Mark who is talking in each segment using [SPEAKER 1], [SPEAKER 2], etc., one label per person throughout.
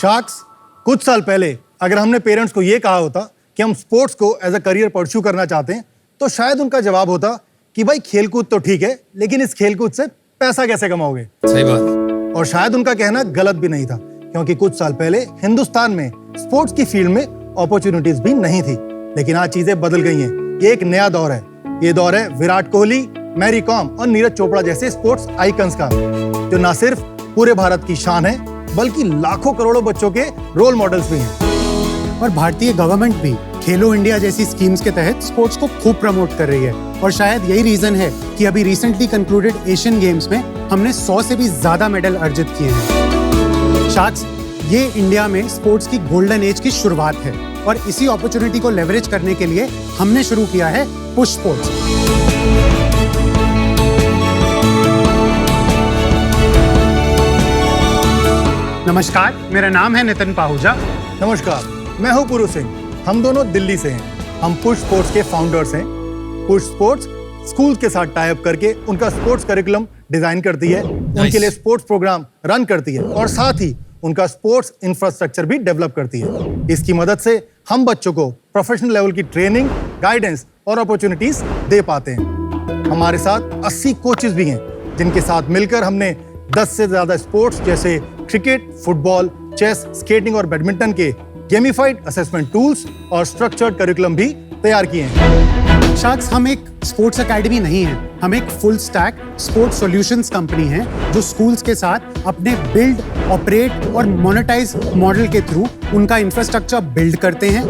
[SPEAKER 1] Sharks, कुछ साल पहले अगर हमने पेरेंट्स को ये कहा होता कि हम स्पोर्ट्स को एज अ करियर परस्यू करना चाहते हैं, तो शायद उनका जवाब होता कि भाई खेलकूद तो ठीक है, लेकिन इस खेलकूद से पैसा कैसे कमाओगे।
[SPEAKER 2] सही बात।
[SPEAKER 1] और शायद उनका कहना गलत भी नहीं था, क्योंकि कुछ साल पहले हिंदुस्तान में स्पोर्ट्स की फील्ड में अपॉर्चुनिटीज भी नहीं थी। लेकिन आज चीजें बदल गई हैं। ये एक नया दौर है। ये दौर है विराट कोहली, मैरी कॉम और नीरज चोपड़ा जैसे स्पोर्ट्स आइकन्स का, जो न सिर्फ पूरे भारत की शान है, बल्कि लाखों करोड़ों बच्चों के रोल मॉडल्स भी हैं।
[SPEAKER 3] और भारतीय गवर्नमेंट भी खेलो इंडिया जैसी स्कीम्स के तहत स्पोर्ट्स को खूब प्रमोट कर रही है। और शायद यही रीजन है कि अभी रिसेंटली कंक्लूडेड एशियन गेम्स में हमने 100 से भी ज्यादा मेडल अर्जित किए हैं। शार्क्स, ये इंडिया में स्पोर्ट्स की गोल्डन एज की शुरुआत है और इसी अपॉर्चुनिटी को लेवरेज करने के लिए हमने शुरू किया है पुश स्पोर्ट्स। नमस्कार, मेरा नाम है नितिन पाहुजा।
[SPEAKER 1] नमस्कार, मैं हूं पुरु सिंह। हम दोनों दिल्ली से हैं। हम पुश स्पोर्ट्स के फाउंडर्स हैं। पुश स्पोर्ट्स स्कूल के साथ टाई अप करके उनका स्पोर्ट्स करिकुलम डिजाइन करती है, उनके लिए स्पोर्ट्स प्रोग्राम रन करती है और साथ ही उनका स्पोर्ट्स इंफ्रास्ट्रक्चर भी डेवलप करती है। इसकी मदद से हम बच्चों को प्रोफेशनल लेवल की ट्रेनिंग, गाइडेंस और अपॉर्चुनिटीज दे पाते हैं। हमारे साथ 80 कोचेस भी हैं, जिनके साथ मिलकर हमने 10 से ज्यादा स्पोर्ट्स जैसे क्रिकेट, फुटबॉल, चेस, स्केटिंग और बैडमिंटन के गेमिफाइड असेसमेंट टूल्स और स्ट्रक्चर्ड करिकुलम भी तैयार किए हैं।
[SPEAKER 3] शार्क्स, हम एक स्पोर्ट्स एकेडमी नहीं है, हम एक full stack sports solutions company है, जो स्कूल्स के साथ अपने बिल्ड, ऑपरेट और मोनेटाइज मॉडल के थ्रू उनका इंफ्रास्ट्रक्चर बिल्ड करते हैं,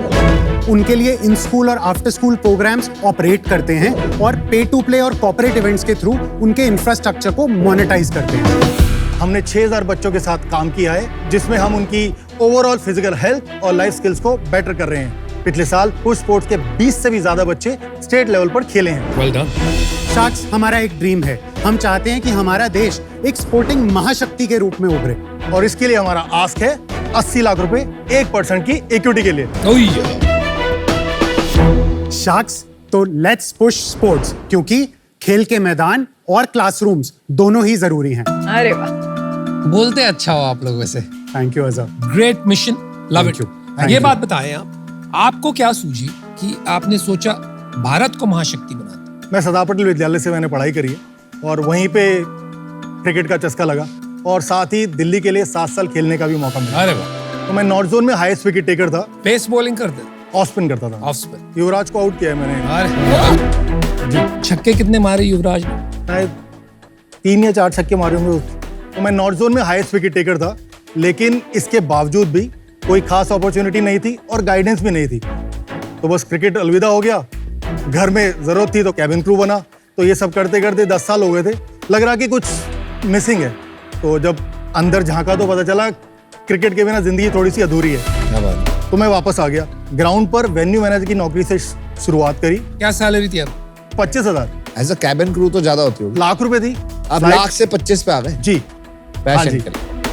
[SPEAKER 3] उनके लिए इन स्कूल और आफ्टर स्कूल प्रोग्राम्स ऑपरेट करते हैं और पे टू प्ले और कॉर्पोरेट इवेंट्स के थ्रू उनके इंफ्रास्ट्रक्चर को मोनेटाइज करते हैं।
[SPEAKER 1] हमने 6000 बच्चों के साथ काम किया है, जिसमें हम उनकी ओवरऑल फिजिकल हेल्थ और लाइफ स्किल्स को बेटर कर रहे हैं। पिछले साल पुश स्पोर्ट्स के 20 से भी ज्यादा बच्चे स्टेट लेवल पर खेले हैं।
[SPEAKER 2] Well done.
[SPEAKER 3] शार्क्स, हमारा एक ड्रीम है। हम चाहते हैं कि हमारा देश एक स्पोर्टिंग महाशक्ति के रूप में उभरे।
[SPEAKER 1] और इसके लिए हमारा आस्क है 80 लाख रुपए 1% की इक्विटी के लिए।
[SPEAKER 3] शार्क्स, तो लेट्स पुश स्पोर्ट्स, क्योंकि खेल के मैदान और क्लासरूम्स दोनों ही जरूरी हैं।
[SPEAKER 4] अरे वाह,
[SPEAKER 2] बोलते अच्छा हो आप लोग वैसे।
[SPEAKER 3] Thank you Azhar.
[SPEAKER 2] Great mission, love it.
[SPEAKER 3] Thank
[SPEAKER 2] ये
[SPEAKER 3] you.
[SPEAKER 2] बात बताएं आपको क्या सूझी कि आपने सोचा भारत को महाशक्ति बनाते?
[SPEAKER 1] मैं सरदार पटेल विद्यालय से मैंने पढ़ाई करी है और वहीं पे क्रिकेट का चस्का लगा और साथ ही दिल्ली के लिए 7 साल खेलने का भी मौका मिला।
[SPEAKER 2] अरे वाह।
[SPEAKER 1] तो मैं नॉर्थ जोन में हाईएस्ट विकेट टेकर था।
[SPEAKER 2] पेस बॉलिंग करते?
[SPEAKER 1] ऑफ स्पिन करता था।
[SPEAKER 2] Off spin.
[SPEAKER 1] युवराज को आउट किया है मैंने।
[SPEAKER 2] अरे छक्के कितने मारे युवराज ने?
[SPEAKER 1] शायद 3 या 4 छक्के मारे होंगे। तो मैं नॉर्थ जोन में हाईएस्ट विकेट टेकर था, लेकिन इसके बावजूद भी कोई खास अपॉर्चुनिटी नहीं थी और गाइडेंस भी नहीं थी। तो बस क्रिकेट अलविदा हो गया। घर में जरूरत थी तो कैबिन क्रू बना। तो ये सब करते करते 10 साल हो गए थे। लग रहा कि कुछ मिसिंग है। तो जब अंदर झांका तो पता चला क्रिकेट के बिना जिंदगी थोड़ी सी अधूरी है।
[SPEAKER 2] क्या बात।
[SPEAKER 1] तो मैं वापस आ गया। ग्राउंड पर वेन्यू मैनेजर की नौकरी से शुरुआत करी।
[SPEAKER 2] क्या सैलरी थी अब?
[SPEAKER 1] 25,000।
[SPEAKER 5] एज अ कैबिन क्रू तो ज्यादा होती होगी।
[SPEAKER 1] लाख रुपए थी।
[SPEAKER 5] अब लाख से 25 पे आ गए।
[SPEAKER 1] जी। हाँ जी।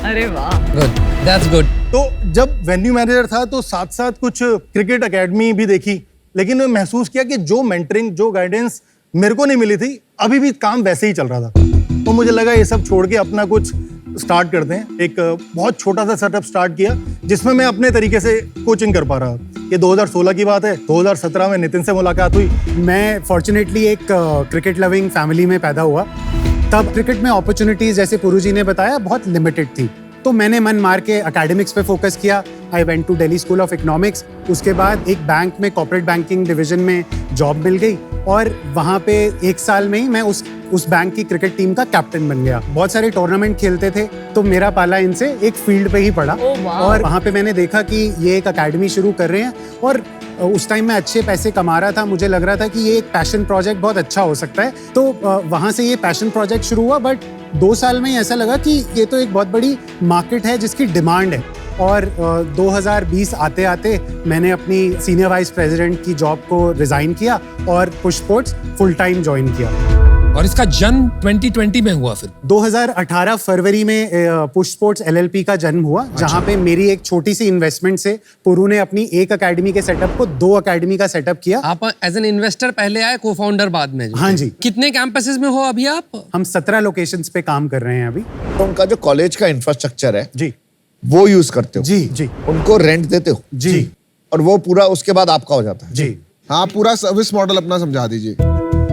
[SPEAKER 4] अरे वाह,
[SPEAKER 2] गुड, दैट्स गुड।
[SPEAKER 1] तो जब वेन्यू मैनेजर था तो साथ साथ कुछ क्रिकेट एकेडमी भी देखी, लेकिन मैं महसूस किया कि जो मेंटरिंग, जो गाइडेंस मेरे को नहीं मिली थी, अभी भी काम वैसे ही चल रहा था। तो मुझे लगा ये सब छोड़ के अपना कुछ स्टार्ट करते हैं। एक बहुत छोटा सा सेटअप स्टार्ट किया, जिसमें मैं अपने तरीके से कोचिंग कर पा रहा। ये 2016 की बात है। 2017 में नितिन से मुलाकात हुई।
[SPEAKER 3] मैं फॉर्चुनेटली एक क्रिकेट लविंग फैमिली में पैदा हुआ। तब क्रिकेट में अपॉर्चुनिटीज, जैसे पुरु जी ने बताया, बहुत लिमिटेड थी। तो मैंने मन मार के एकेडमिक्स पे फोकस किया। I went to Delhi school of economics. उसके बाद एक बैंक में कॉर्पोरेट बैंकिंग डिवीजन में जॉब मिल गई और वहाँ पे 1 साल में ही मैं उस बैंक की क्रिकेट टीम का कैप्टन बन गया। बहुत सारे टूर्नामेंट खेलते थे, तो मेरा पाला इनसे एक फील्ड पे ही पड़ा। और वहाँ पे मैंने देखा कि ये एक एकेडमी शुरू कर रहे हैं और उस टाइम मैं अच्छे पैसे कमा रहा था। मुझे लग रहा था कि ये एक पैशन प्रोजेक्ट बहुत अच्छा हो सकता है। तो वहाँ से ये पैशन प्रोजेक्ट शुरू हुआ। बट 2 साल में ही ऐसा लगा कि ये तो एक बहुत बड़ी मार्केट है जिसकी डिमांड है। और 2020 आते आते मैंने अपनी सीनियर वाइस प्रेसिडेंट की जॉब को रिजाइन किया और push sports full time join किया।
[SPEAKER 2] और इसका जन्म 2020 में हुआ। फिर
[SPEAKER 3] 2018 फरवरी में पुश स्पोर्ट्स LLP का जन्म हुआ। जहां पे मेरी एक छोटी सी इन्वेस्टमेंट से पुरु ने अपनी एक एकेडमी के सेटअप को 2 एकेडमी का सेटअप किया।
[SPEAKER 6] आप एज एन इन्वेस्टर पहले आए, को फाउंडर बाद में?
[SPEAKER 3] हाँ जी।
[SPEAKER 6] कितने कैंपसेस में हो अभी आप?
[SPEAKER 3] हम 17 लोकेशंस पे काम कर रहे हैं अभी।
[SPEAKER 5] तो उनका जो कॉलेज का इंफ्रास्ट्रक्चर है
[SPEAKER 1] जी,
[SPEAKER 5] वो यूज करते हो,
[SPEAKER 3] जी जी
[SPEAKER 5] उनको रेंट देते हो,
[SPEAKER 3] जी
[SPEAKER 5] और वो पूरा उसके बाद आपका हो जाता है।
[SPEAKER 3] जी।
[SPEAKER 4] हाँ, पूरा सर्विस मॉडल अपना समझा दीजिए।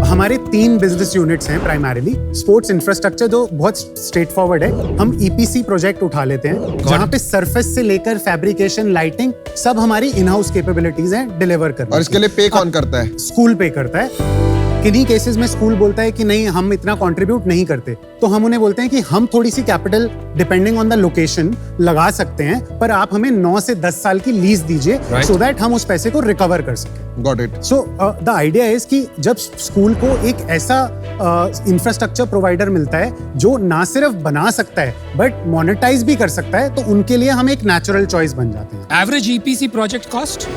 [SPEAKER 3] हमारे 3 बिजनेस यूनिट्स हैं प्राइमरीली। स्पोर्ट्स इंफ्रास्ट्रक्चर जो बहुत स्ट्रेट फॉरवर्ड है, हम ईपीसी प्रोजेक्ट उठा लेते हैं जहाँ पे सरफेस से लेकर फैब्रिकेशन, लाइटिंग सब हमारी इन हाउस कैपेबिलिटीज हैं डिलीवर करने
[SPEAKER 4] और इसके लिए पे कौन करता है?
[SPEAKER 3] स्कूल पे करता है। किन्हीं केसेस में स्कूल बोलता है कि नहीं हम इतना कंट्रीब्यूट नहीं करते, तो हम उन्हें बोलते हैं कि हम थोड़ी सी capital depending on the location लगा सकते हैं, पर आप हमें 9 से 10 साल की लीज दीजिए सो दैट हम उस पैसे को रिकवर कर सकें।
[SPEAKER 4] Got it.
[SPEAKER 3] So the idea is कि जब स्कूल को एक ऐसा इंफ्रास्ट्रक्चर प्रोवाइडर मिलता है जो ना सिर्फ बना सकता है बट मोनेटाइज भी कर सकता है, तो उनके लिए हम एक नेचुरल चॉइस बन जाते हैं।
[SPEAKER 2] Average EPC project cost?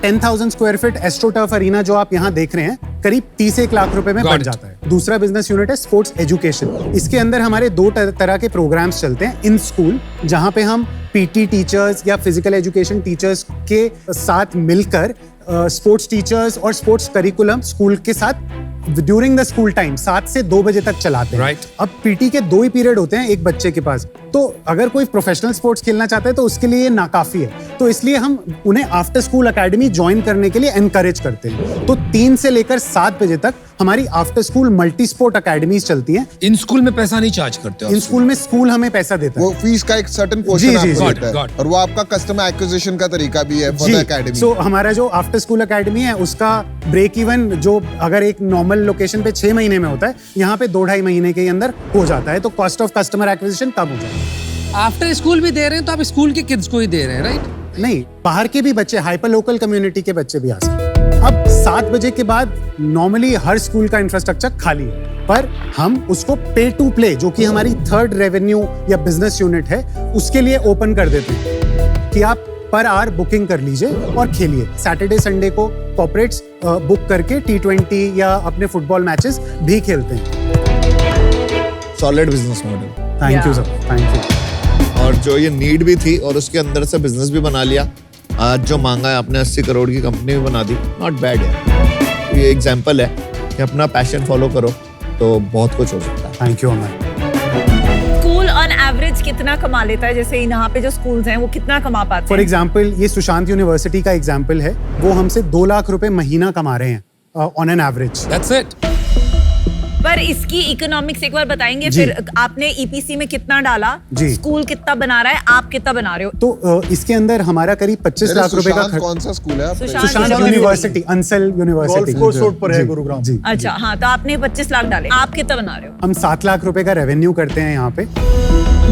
[SPEAKER 3] 10,000 square feet astroturf arena जो आप यहाँ देख रहे हैं करीब 30 लाख रुपए में बढ़ जाता है। दूसरा बिजनेस यूनिट है स्पोर्ट्स एजुकेशन। इसके अंदर हमारे 2 तरह के प्रोग्राम्स चलते हैं इन स्कूल, जहाँ पे हम पीटी टीचर्स या फिजिकल एजुकेशन टीचर्स के साथ मिलकर स्पोर्ट्स टीचर्स और स्पोर्ट्स करिकुलम स्कूल के साथ ड्यूरिंग द स्कूल टाइम 7 से 2 बजे तक चलाते हैं।
[SPEAKER 2] Right.
[SPEAKER 3] अब पीटी के 2 ही पीरियड होते हैं एक बच्चे के पास, तो अगर कोई प्रोफेशनल स्पोर्ट्स खेलना चाहता है तो उसके लिए ये नाकाफी है, तो इसलिए हम उन्हें आफ्टर स्कूल एकेडमी ज्वाइन करने के लिए एनकरेज करते हैं। तो 3 से लेकर 7 बजे तक हमारी after school multi sport academies चलती हैं।
[SPEAKER 2] इन स्कूल में पैसा नहीं चार्ज करते हो?
[SPEAKER 3] इन स्कूल में स्कूल हमें पैसा देता है।
[SPEAKER 4] वो फीस का एक सर्टेन पोर्शन
[SPEAKER 3] जी,
[SPEAKER 4] आपको
[SPEAKER 3] जी,
[SPEAKER 4] देता है,
[SPEAKER 2] got it.
[SPEAKER 4] और वो आपका कस्टमर एक्विजिशन का तरीका भी है फॉर द एकेडमी।
[SPEAKER 3] सो हमारा जो आफ्टर स्कूल एकेडमी है उसका ब्रेक इवन जो अगर एक नॉर्मल लोकेशन पे 6 महीने में होता है, यहाँ पे 2-2.5 महीने के अंदर हो जाता है, तो कॉस्ट ऑफ कस्टमर एक्विजिशन कम हो जाता है।
[SPEAKER 6] आफ्टर स्कूल भी दे रहे हैं तो आप स्कूल के किड्स को ही दे रहे हैं, राइट?
[SPEAKER 3] नहीं, बाहर के भी बच्चे, हाइपर लोकल कम्युनिटी के बच्चे भी आ सकते हैं। अब 7 बजे के बाद नॉर्मली हर स्कूल का इंफ्रास्ट्रक्चर खाली है, पर हम उसको पे टू प्ले जो कि हमारी 3rd रेवेन्यू या बिजनेस यूनिट है उसके लिए ओपन कर देते हैं कि आप पर आवर बुकिंग कर लीजिए और खेलिए। सैटरडे संडे को कॉर्पोरेट्स बुक करके T20 या अपने फुटबॉल मैचेस भी खेलते हैं।
[SPEAKER 5] Solid business model.
[SPEAKER 3] Thank you sir, thank you.
[SPEAKER 5] और जो ये नीड भी थी और उसके अंदर से बिजनेस भी बना लिया। आज जो मांगा है आपने 80 करोड़ की कंपनी भी बना दी, नॉट बैड है। ये एग्जांपल है कि अपना पैशन फॉलो करो तो बहुत कुछ हो सकता है।
[SPEAKER 3] Thank you Amar.
[SPEAKER 7] School on average कितना कमा लेता है? जैसे यहाँ पे जो स्कूल्स हैं वो कितना कमा पाते
[SPEAKER 3] फॉर
[SPEAKER 7] हैं?
[SPEAKER 3] एग्जाम्पल ये सुशांत यूनिवर्सिटी का एग्जाम्पल है, वो हमसे 2 लाख रुपए महीना कमा रहे हैं on an average.
[SPEAKER 2] That's it.
[SPEAKER 7] पर इसकी इकोनॉमिक्स एक बार बताएंगे? फिर आपने ईपीसी में कितना डाला,
[SPEAKER 3] जी।
[SPEAKER 7] स्कूल कितना बना रहा है, आप कितना बना रहे हो?
[SPEAKER 3] तो इसके अंदर हमारा करीब 25 लाख रुपए का
[SPEAKER 4] सुशांत कौन सा स्कूल है आपका?
[SPEAKER 3] Sushant university, Ansal university,
[SPEAKER 1] golf course road पर है
[SPEAKER 3] जी,
[SPEAKER 1] गुरुग्राम।
[SPEAKER 3] जी।
[SPEAKER 7] अच्छा, हाँ, तो आपने 25 लाख डाले, आप कितना बना रहे हो?
[SPEAKER 3] हम 7 लाख रुपए का रेवेन्यू करते हैं यहाँ पे,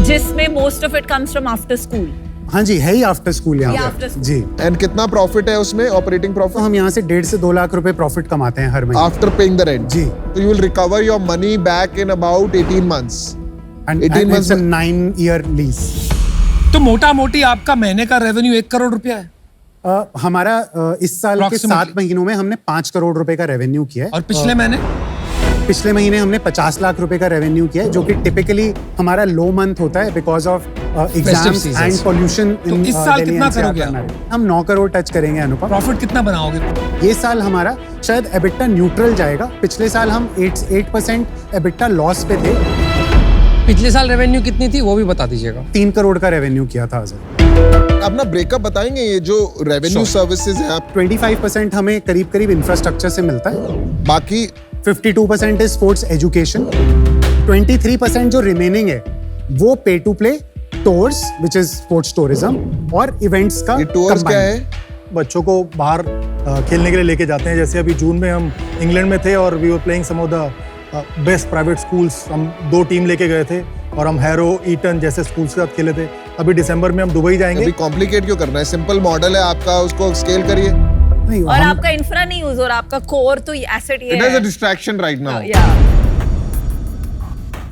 [SPEAKER 7] जिसमें most of it comes from after school.
[SPEAKER 3] हाँ जी, है ही आफ्टर स्कूल यहाँ
[SPEAKER 7] ये
[SPEAKER 3] पे
[SPEAKER 7] after school।
[SPEAKER 3] जी।
[SPEAKER 4] एंड कितना प्रॉफिट है उसमें, ऑपरेटिंग
[SPEAKER 3] तो
[SPEAKER 4] प्रॉफिट
[SPEAKER 3] हम यहाँ से 1.5 से 2 लाख रुपए प्रॉफिट कमाते हैं हर महीने।
[SPEAKER 4] After paying the rent?
[SPEAKER 3] जी।
[SPEAKER 4] तो you will recover your money back in about 18 months। 18
[SPEAKER 3] and
[SPEAKER 4] months
[SPEAKER 3] 9 year lease.
[SPEAKER 2] तो मोटा मोटी आपका महीने का रेवेन्यू 1 करोड़ रुपया है?
[SPEAKER 3] हमारा इस साल के
[SPEAKER 2] Approximately।
[SPEAKER 3] 7 महीनों में हमने 5 करोड़ रुपए का रेवेन्यू किया है।
[SPEAKER 2] और पिछले महीने?
[SPEAKER 3] पिछले महीने हमने 50 लाख रुपए का रेवेन्यू किया है, जो कि टिपिकली हमारा लो मंथ होता है because of exams
[SPEAKER 2] seasons।
[SPEAKER 3] And pollution
[SPEAKER 2] तो इस साल कितना करोगे आप?
[SPEAKER 3] हम 9 करोड़ टच करेंगे अनुपम।
[SPEAKER 2] प्रॉफिट कितना बनाओगे?
[SPEAKER 3] ये साल हमारा शायद एबिटा न्यूट्रल जाएगा। पिछले साल हम 8% एबिटा लॉस पे थे।
[SPEAKER 6] पिछले साल रेवेन्यू कितनी थी वो भी बता दीजिएगा।
[SPEAKER 3] 3 करोड़ का रेवेन्यू किया था सर।
[SPEAKER 4] अपना ब्रेकअप बताएंगे, ये जो रेवेन्यू सर्विसेज है आप
[SPEAKER 3] 25% हमें करीब करीब इंफ्रास्ट्रक्चर से मिलता है,
[SPEAKER 4] बाकी
[SPEAKER 3] 52% इज स्पोर्ट्स एजुकेशन, 23% जो रिमेनिंग है वो pay to play, tours which is sports tourism और इवेंट्स का
[SPEAKER 4] ये टूर्स क्या
[SPEAKER 3] combined।
[SPEAKER 4] है?
[SPEAKER 1] बच्चों को बाहर खेलने के लिए लेके जाते हैं। जैसे अभी जून में हम इंग्लैंड में थे और we were playing some of the best private schools. हम 2 टीम लेके गए थे और हम हैरो, ईटन जैसे स्कूल्स के साथ खेले थे। अभी दिसंबर में हम दुबई जाएंगे।
[SPEAKER 4] अभी कॉम्प्लिकेट क्यों करना है? सिंपल मॉडल है आपका, उसको स्केल करिए।
[SPEAKER 3] नहीं,
[SPEAKER 7] और
[SPEAKER 3] हम-
[SPEAKER 7] आपका इंफ्रा नहीं यूज, और आपका कोर तो एसेट ये
[SPEAKER 4] इट इज अ
[SPEAKER 7] है।
[SPEAKER 4] Distraction right now.
[SPEAKER 7] या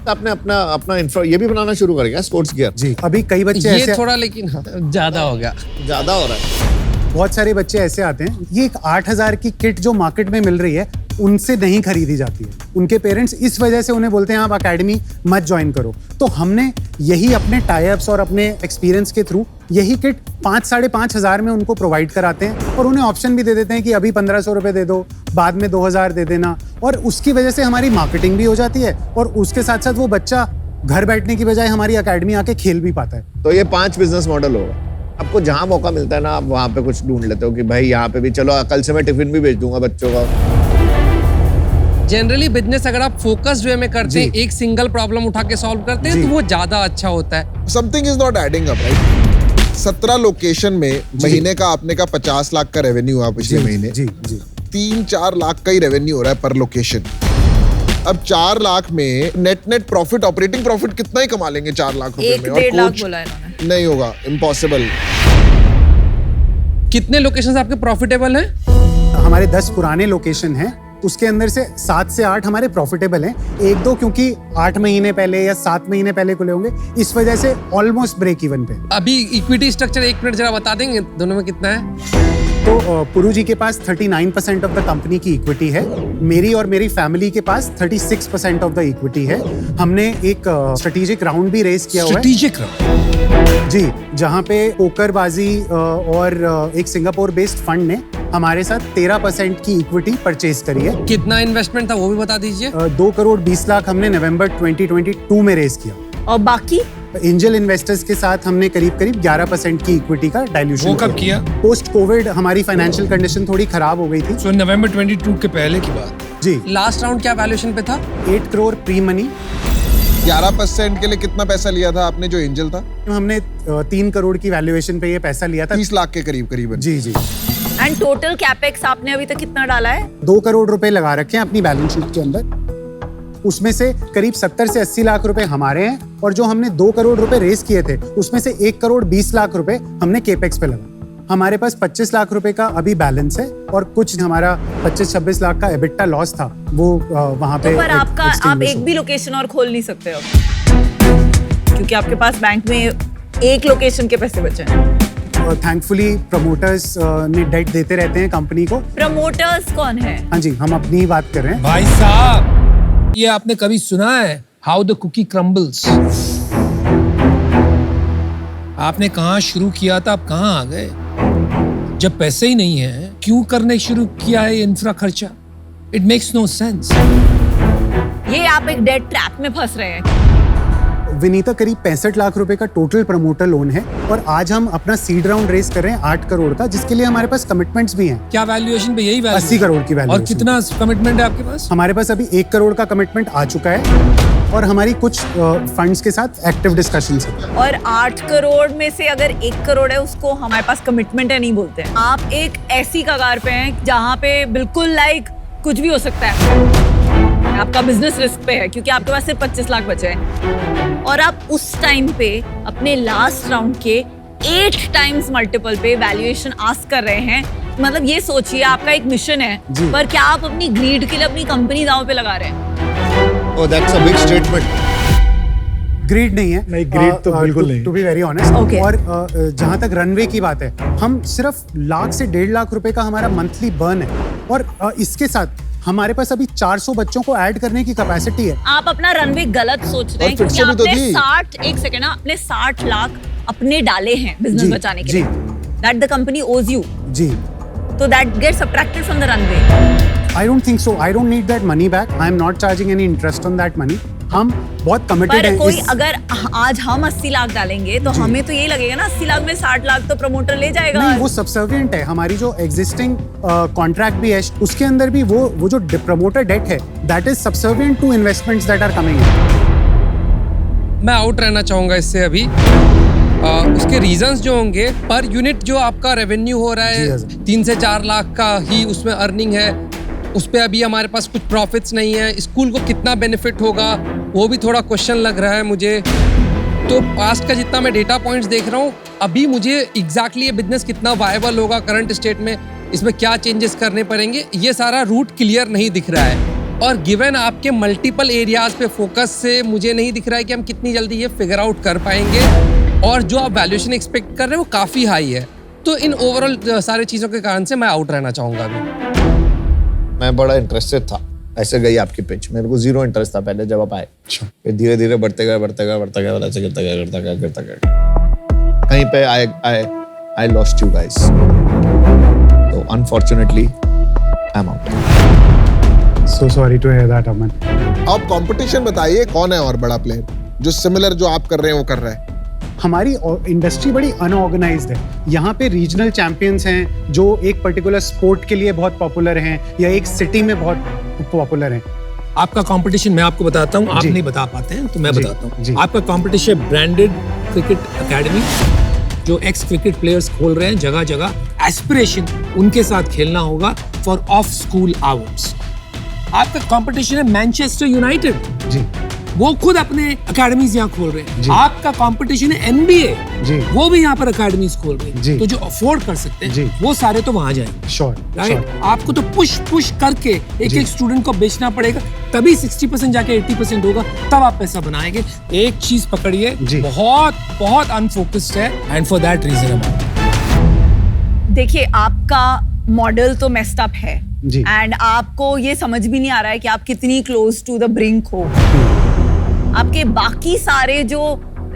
[SPEAKER 5] आपने अपना अपना इंफ्रा ये भी बनाना शुरू कर गया, स्पोर्ट्स गियर।
[SPEAKER 3] जी, अभी कई बच्चे
[SPEAKER 6] ये
[SPEAKER 3] ऐसे,
[SPEAKER 6] थोड़ा लेकिन ज्यादा हो गया।
[SPEAKER 5] ज्यादा हो रहा है।
[SPEAKER 3] बहुत सारे बच्चे ऐसे आते हैं, ये एक 8,000 की किट जो मार्केट में मिल रही है उनसे नहीं खरीदी जाती है। उनके पेरेंट्स इस वजह से उन्हें बोलते हैं आप एकेडमी मत ज्वाइन करो। तो हमने यही अपने टाई-अप्स और अपने एक्सपीरियंस के थ्रू यही किट 5-5.5 हज़ार में उनको प्रोवाइड कराते हैं और उन्हें ऑप्शन भी दे देते हैं कि अभी 1,500 रुपये दे दो, बाद में 2,000 दे देना। और उसकी वजह से हमारी मार्केटिंग भी हो जाती है और उसके साथ साथ वो बच्चा घर बैठने की बजाय हमारी एकेडमी आके खेल भी पाता है।
[SPEAKER 5] तो ये 5 बिजनेस मॉडल होगा। आपको जहां मौका मिलता है ना, आप वहां पे कुछ ढूंढ लेते हो कि भाई यहाँ पे भी चलो, कल से मैं टिफिन भी भेज दूंगा बच्चों का।
[SPEAKER 6] जनरली बिजनेस अगर आप फोकस्ड वे में करते हैं, एक सिंगल प्रॉब्लम उठा के सॉल्व करते हैं, तो वो ज्यादा अच्छा होता है।
[SPEAKER 4] Something is not adding up, right? 17 location में महीने का आपने का 50 लाख का रेवेन्यू है पिछले महीने।
[SPEAKER 3] जी जी
[SPEAKER 4] 3-4 लाख का ही रेवेन्यू हो रहा है पर लोकेशन। अब 4 लाख में नेट प्रॉफिट, ऑपरेटिंग प्रॉफिट कितना ही कमा लेंगे 4 लाख रुपए में?
[SPEAKER 7] 1-1.5 लाख बोला है इन्होंने।
[SPEAKER 4] नहीं होगा, इम्पॉसिबल।
[SPEAKER 6] कितने लोकेशंस आपके प्रॉफिटेबल हैं?
[SPEAKER 3] हमारे 10 पुराने लोकेशन हैं, उसके अंदर से 7 से 8 हमारे प्रॉफिटेबल हैं। 1-2 क्योंकि 8 महीने पहले या 7 महीने पहले खुले होंगे, इस वजह से ऑलमोस्ट ब्रेक इवन पे।
[SPEAKER 6] अभी इक्विटी स्ट्रक्चर 1 मिनट जरा बता देंगे दोनों में कितना है?
[SPEAKER 3] तो पुरु जी के पास 39% ऑफ द कंपनी की इक्विटी है, मेरी और मेरी फैमिली के पास 36% ऑफ द इक्विटी है। हमने एक स्ट्रेटेजिक राउंड भी रेज किया हुआ है।
[SPEAKER 2] स्ट्रेटेजिक राउंड
[SPEAKER 3] जी, जहाँ पे पोकरबाजी और एक सिंगापुर बेस्ड फंड ने हमारे साथ 13% की इक्विटी परचेज करी है।
[SPEAKER 6] कितना इन्वेस्टमेंट था वो भी बता दीजिए।
[SPEAKER 3] 2 करोड़ 20 लाख हमने नवंबर 2022 में रेज किया।
[SPEAKER 7] और बाकी
[SPEAKER 3] एंजल इन्वेस्टर्स के साथ हमने करीब 11% की इक्विटी का डाइल्यूशन।
[SPEAKER 2] वो कब किया?
[SPEAKER 3] पोस्ट कोविड हमारी फाइनेंशियल कंडीशन थोड़ी खराब हो गई थी।
[SPEAKER 2] सो नवंबर 22 के पहले की बात।
[SPEAKER 3] जी,
[SPEAKER 6] लास्ट राउंड क्या वैल्यूएशन पे था?
[SPEAKER 3] 8 करोड़ प्री मनी।
[SPEAKER 4] 11% के लिए कितना पैसा लिया था आपने जो एंजल था?
[SPEAKER 3] हमने 3 करोड़ की वैल्यूएशन पे ये पैसा लिया था।
[SPEAKER 4] 30 लाख के करीब करीबन।
[SPEAKER 3] जी जी,
[SPEAKER 7] एंड टोटल कैपेक्स आपने अभी तक कितना डाला है?
[SPEAKER 3] 2 करोड़ रुपए लगा रखे हैं अपनी बैलेंस शीट के अंदर। उसमें से करीब 70 से 80 लाख रुपए हमारे हैं, और जो हमने 2 करोड़ रुपए रेस किए थे उसमें से 1 करोड़ 20 लाख रुपए हमने केपेक्स पे लगा। हमारे पास 25 लाख रुपए का अभी बैलेंस है, और कुछ हमारा 25-26 लाख का एबिटा लॉस था, वो वहां पे।
[SPEAKER 7] तो पर आप एक भी लोकेशन और खोल नहीं सकते हो, क्योंकि आपके पास बैंक में एक लोकेशन के पैसे बचे हैं।
[SPEAKER 3] थैंकफुली प्रमोटर्स ने डेट देते रहते हैं कंपनी को।
[SPEAKER 7] प्रमोटर्स कौन है?
[SPEAKER 3] हाँ जी, हम अपनी ही बात कर रहे हैं।
[SPEAKER 2] भाई साहब, ये आपने कभी सुना है हाउ द कुकी क्रम्बल्स? आपने कहाँ शुरू किया था, अब कहाँ आ गए? जब पैसे ही नहीं है, क्यों करने शुरू किया है इंफ्रा खर्चा? It makes no sense.
[SPEAKER 7] ये आप एक डेट ट्रैप में फंस रहे हैं।
[SPEAKER 3] विनीता, करीब 65 लाख रुपए का टोटल प्रमोटर लोन है, और आज हम अपना सीड राउंड रेस कर रहे हैं 8 करोड़ का, जिसके लिए हमारे पास कमिटमेंट्स भी हैं।
[SPEAKER 2] क्या वैल्यूएशन पे? यही वैल्यू
[SPEAKER 3] 80 करोड़ की
[SPEAKER 2] और
[SPEAKER 3] वैल्यूएशन।
[SPEAKER 2] कितना कमिटमेंट है आपके पास?
[SPEAKER 3] हमारे पास अभी 1 करोड़ का कमिटमेंट आ चुका है, और हमारी कुछ फंड्स के साथ एक्टिव डिस्कशंस है।
[SPEAKER 7] और 8 करोड़ में से अगर 1 करोड़ है, उसको हमारे पास कमिटमेंट है नहीं बोलते हैं। आप एक ऐसी कगार पे हैं जहाँ पे बिल्कुल लाइक कुछ भी हो सकता है। आपका बिजनेस रिस्क पे है, क्योंकि आपके पास सिर्फ 25 लाख बचे हैं, और आप उस टाइम पे अपने लास्ट राउंड के 8 टाइम्स मल्टीपल पे वैल्यूएशन आस्क कर रहे हैं। मतलब ये सोचिए, आपका एक मिशन है, पर क्या आप अपनी ग्रीड के लिए अपनी कंपनी दांव पे लगा रहे हैं?
[SPEAKER 5] Oh, that's a big statement.
[SPEAKER 3] ग्रीड नहीं है।
[SPEAKER 1] नहीं, greed तो बिल्कुल नहीं।
[SPEAKER 3] To be very honest.
[SPEAKER 7] Okay.
[SPEAKER 3] और जहाँ तक रनवे की बात है, हम सिर्फ लाख से 1.5 लाख रुपए का हमारा मंथली बर्न है, और इसके साथ हमारे पास अभी 400 बच्चों को ऐड करने की कैपेसिटी है।
[SPEAKER 7] आप अपना रनवे गलत सोच रहे हैं,
[SPEAKER 4] और फिर
[SPEAKER 7] क्योंकि
[SPEAKER 4] से भी तो
[SPEAKER 7] आपने
[SPEAKER 4] दी।
[SPEAKER 7] 60 लाख अपने डाले हैं बिजनेस
[SPEAKER 3] जी,
[SPEAKER 7] बचाने के
[SPEAKER 3] जी।
[SPEAKER 7] लिए। That the company owes you,
[SPEAKER 3] जी,
[SPEAKER 7] तो that gets subtracted from the runway.
[SPEAKER 3] I don't think so. I don't need that money back. I am not charging any interest on that money. हम बहुत committed
[SPEAKER 7] पर
[SPEAKER 3] हैं।
[SPEAKER 7] कोई अगर आज हम 80 लाख डालेंगे, तो हमें तो यही लगेगा ना 80 लाख में 60 लाख तो प्रमोटर ले जाएगा।
[SPEAKER 3] नहीं, वो सबसर्विएंट है। हमारी जो एग्जिस्टिंग कॉन्ट्रैक्ट भी है, उसके अंदर भी वो जो प्रमोटर डेट है, that is subservient to investments that are coming in.
[SPEAKER 6] मैं आउट रहना चाहूंगा इससे अभी। उसके रीजंस जो होंगे, पर यूनिट जो आपका रेवेन्यू हो रहा
[SPEAKER 3] जी,
[SPEAKER 6] है 3 से 4 लाख का ही उसमें अर्निंग है, उस पे अभी हमारे पास कुछ प्रॉफिट्स नहीं है। स्कूल को कितना बेनिफिट होगा वो भी थोड़ा क्वेश्चन लग रहा है मुझे। तो पास्ट का जितना मैं डेटा पॉइंट्स देख रहा हूँ, अभी मुझे एग्जैक्टली ये बिजनेस कितना वायबल होगा करंट स्टेट में, इसमें क्या चेंजेस करने पड़ेंगे, ये सारा रूट क्लियर नहीं दिख रहा है। और गिवन आपके मल्टीपल एरियाज पे फोकस से मुझे नहीं दिख रहा है कि हम कितनी जल्दी ये फिगर आउट कर पाएंगे, और जो आप वैल्यूएशन एक्सपेक्ट कर रहे हैं वो काफ़ी हाई है। तो इन ओवरऑल सारी चीज़ों के कारण से मैं आउट रहना चाहूँगा अभी।
[SPEAKER 5] मैं बड़ा इंटरेस्टेड था, ऐसे गई आपकी पिच। मेरे को 0 इंटरेस्ट था पहले जब आप आए। फिर धीरे धीरे बढ़ते गए ऐसे गिरता गया। कहीं पे आई लॉस्ट यू गाइस, तो unfortunately I am out.
[SPEAKER 3] So sorry to hear that, Aman.
[SPEAKER 4] आप कंपटीशन बताइए, कौन है और बड़ा प्लेयर? जो सिमिलर जो आप कर रहे हैं वो कर रहा है?
[SPEAKER 3] हमारी इंडस्ट्री बड़ी अनऑर्गेनाइज्ड है। यहाँ पे रीजनल चैंपियंस हैं जो एक पर्टिकुलर स्पोर्ट के लिए बहुत पॉपुलर हैं या एक सिटी में बहुत पॉपुलर हैं।
[SPEAKER 2] आपका कंपटीशन मैं आपको बताता हूँ, आप
[SPEAKER 3] जी।
[SPEAKER 2] नहीं बता पाते हैं तो मैं
[SPEAKER 3] जी,
[SPEAKER 2] बताता
[SPEAKER 3] जी।
[SPEAKER 2] हूँ। आपका कंपटीशन ब्रांडेड क्रिकेट एकेडमी, जो एक्स क्रिकेट प्लेयर्स खोल रहे हैं जगह जगह, एस्पिरेशन उनके साथ खेलना होगा फॉर ऑफ स्कूल आवर्स। आपका कंपटीशन है मैनचेस्टर यूनाइटेड,
[SPEAKER 3] जी
[SPEAKER 2] वो खुद अपने एकेडमीज यहाँ खोल रहे
[SPEAKER 3] जी।
[SPEAKER 2] हैं। आपका कंपटीशन है एनबीए,
[SPEAKER 3] जी
[SPEAKER 2] वो भी यहाँ पर एकेडमीज खोल रहे
[SPEAKER 3] जी।
[SPEAKER 2] हैं। तो जो अफोर्ड कर सकते
[SPEAKER 3] जी।
[SPEAKER 2] हैं वो सारे तो वहां जाएंगे,
[SPEAKER 3] श्योर
[SPEAKER 2] राइट? आपको तो पुश करके एक
[SPEAKER 3] जी।
[SPEAKER 2] एक स्टूडेंट को बेचना पड़ेगा, तभी 60% जाके 80% होगा, तब आप पैसा बनाएंगे। एक चीज पकड़िए,
[SPEAKER 3] जी।
[SPEAKER 2] बहुत बहुत अनफोकस्ड है, एंड फॉर दैट रीजन
[SPEAKER 7] देखिए, आपका मॉडल तो मेस्ड अप है
[SPEAKER 3] जी।
[SPEAKER 7] एंड आपको ये समझ भी नहीं आ रहा है कि आप कितनी क्लोज टू द ब्रिंक हो। आपके बाकी सारे जो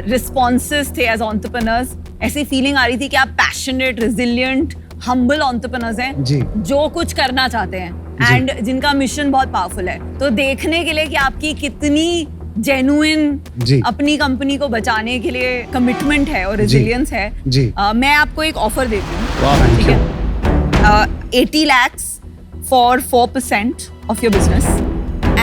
[SPEAKER 7] रिस्पॉन्सेस थे एज एंटरप्रेन्योर्स, ऐसी फीलिंग आ रही थी कि आप पैशनेट, रिजिलियंट, हम्बल एंटरप्रेन्योर्स हैं
[SPEAKER 3] जी।
[SPEAKER 7] जो कुछ करना चाहते हैं
[SPEAKER 3] जी।
[SPEAKER 7] एंड जिनका मिशन बहुत पावरफुल है। तो देखने के लिए कि आपकी कितनी जेन्युइन
[SPEAKER 3] जी।
[SPEAKER 7] अपनी कंपनी को बचाने के लिए कमिटमेंट है और
[SPEAKER 3] जी।
[SPEAKER 7] रेजिलियंस है,
[SPEAKER 3] जी।
[SPEAKER 7] मैं आपको एक ऑफर देती हूँ,
[SPEAKER 3] Thank
[SPEAKER 7] ठीक
[SPEAKER 3] you.
[SPEAKER 7] है? 80 lakhs for 4% of your business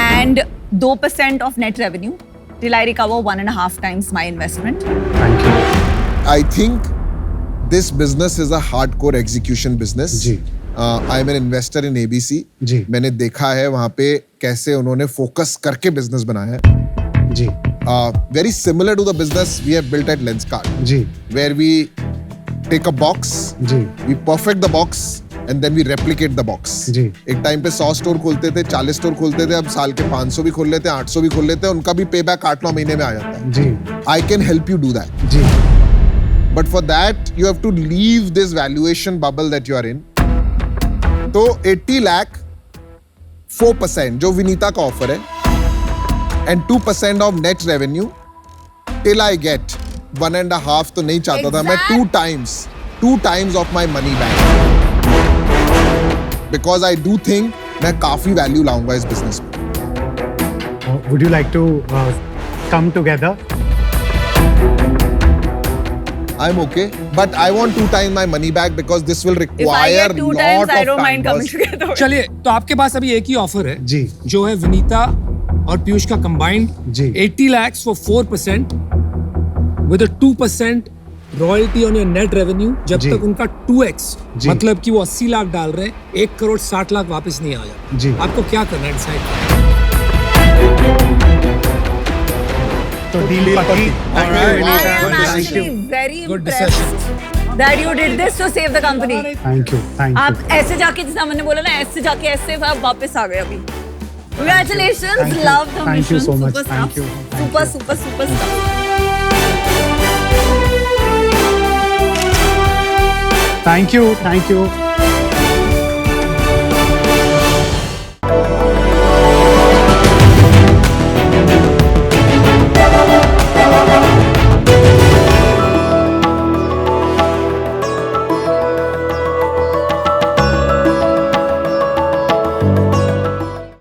[SPEAKER 7] and 2% of net revenue till I recover 1.5 times my investment.
[SPEAKER 3] Thank you.
[SPEAKER 4] I think this business is a hardcore execution business.
[SPEAKER 3] जी।
[SPEAKER 4] I'm an investor in ABC.
[SPEAKER 3] जी।
[SPEAKER 4] मैंने देखा है वहाँ पे कैसे उन्होंने focus करके बिजनेस बनाया है.
[SPEAKER 3] जी
[SPEAKER 4] Very similar to the business we have built at Lenskart,
[SPEAKER 3] ji
[SPEAKER 4] where we take a box,
[SPEAKER 3] ji
[SPEAKER 4] we perfect the box and then we replicate the box.
[SPEAKER 3] जी।
[SPEAKER 4] एक टाइम पे 100 स्टोर खोलते थे, 40 store खोलते थे, अब साल के 500 भी खोल लेते हैं, 800 भी खोल लेते हैं, उनका भी पे बैक 8-9 महीने में आ जाता है.
[SPEAKER 3] जी
[SPEAKER 4] I can help you do that.
[SPEAKER 3] Ji
[SPEAKER 4] But for that, you have to leave this valuation bubble that you are in. तो 80 lakh 4% जो विनीता का ऑफर है and 2% of net revenue till I get 1.5 तो नहीं चाहता था मैं, 2 times of my money back. Because I do think मैं काफी वैल्यू लाऊंगा इस बिजनेस में.
[SPEAKER 3] Would you like to come together?
[SPEAKER 4] I'm okay, but I want 2 times my money back because this will
[SPEAKER 7] If I
[SPEAKER 4] require
[SPEAKER 7] get 2
[SPEAKER 4] lot
[SPEAKER 7] times, I
[SPEAKER 4] of
[SPEAKER 7] don't
[SPEAKER 4] time.
[SPEAKER 7] mind coming
[SPEAKER 4] boss.
[SPEAKER 7] together.
[SPEAKER 2] चलिए, तो आपके पास अभी एक ही offer है
[SPEAKER 3] जी
[SPEAKER 2] जो है विनीता और पीयूष का कंबाइंड
[SPEAKER 3] जी।
[SPEAKER 2] 80 lakhs for 4% with a 2% royalty on your net revenue जब
[SPEAKER 3] जी।
[SPEAKER 2] तक उनका 2x,
[SPEAKER 3] जी।
[SPEAKER 2] मतलब कि वो 80 लाख डाल रहे हैं, 1 करोड़ 60 लाख वापस नहीं आया।
[SPEAKER 3] जी।
[SPEAKER 2] आपको क्या करना है डिसाइड?
[SPEAKER 3] तो डील पक्की।
[SPEAKER 7] I am
[SPEAKER 2] Good
[SPEAKER 7] actually
[SPEAKER 2] decision.
[SPEAKER 7] very
[SPEAKER 2] Good
[SPEAKER 7] impressed that you did this to save the company.
[SPEAKER 3] Thank you thank
[SPEAKER 7] आप
[SPEAKER 3] यू।
[SPEAKER 7] ऐसे जाके, जितना मैंने बोला ना, ऐसे जाके ऐसे आप वापस आ गए अभी. Congratulations,
[SPEAKER 3] Thank you.
[SPEAKER 7] love the
[SPEAKER 3] Thank you
[SPEAKER 7] mission.
[SPEAKER 3] so much.
[SPEAKER 7] Super
[SPEAKER 3] Thank
[SPEAKER 7] stuff.
[SPEAKER 3] you. Thank
[SPEAKER 7] Super,
[SPEAKER 3] you.
[SPEAKER 7] super, super stuff.
[SPEAKER 3] Thank you thank you.